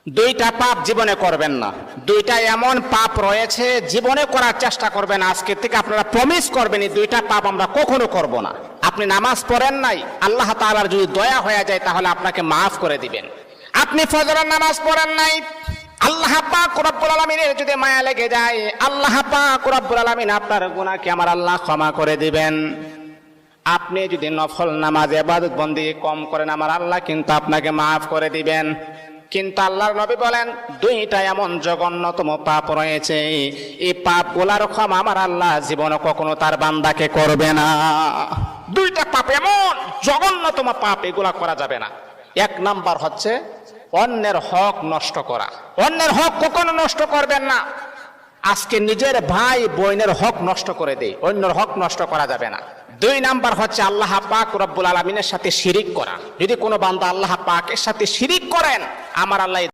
দুইটা পাপ জীবনে করবেন না। দুইটা এমন পাপ রয়েছে জীবনে করার চেষ্টা করবেন, আজকে থেকে আপনারা প্রমিস করবেন এই দুইটা পাপ আমরা কখনো করব না। আপনি নামাজ পড়েন নাই, আল্লাহ তাআলার যদি দয়া হয়ে যায় তাহলে আপনাকে মাফ করে দিবেন। আপনি ফজরের নামাজ পড়েন নাই, আল্লাহ পাক রব্বুল আলামিনের যদি মায়া লেগে যায়, আল্লাহ পাক রব্বুল আলামিন আপনার গুনাহকে আমার আল্লাহ ক্ষমা করে দিবেন। আপনি যদি নফল নামাজ ইবাদত বন্দেগী কম করেন, আমার আল্লাহ কিন্তু আপনাকে মাফ করে দিবেন। কিন্তু আল্লাহর নবী বলেন দুইটা এমন জঘন্যতম পাপ রয়েছে, এই পাপগুলার ক্ষমা আমার আল্লাহ জীবনে কখনো তার বান্দাকে করবে না। দুইটা পাপ এমন জঘন্যতম পাপ, এগুলা করা যাবে না। এক নাম্বার হচ্ছে অন্যের হক নষ্ট করা। অন্যের হক কখনো নষ্ট করবেন না। আজকে নিজের ভাই বোনের হক নষ্ট করে দেয়, অন্যের হক নষ্ট করা যাবে না। দুই নাম্বার হচ্ছে আল্লাহ পাক রব্বুল আলামিনের সাথে শিরিক করা। যদি কোনো বান্দা আল্লাহ পাকের সাথে শিরিক করেন, আমার আল্লাহ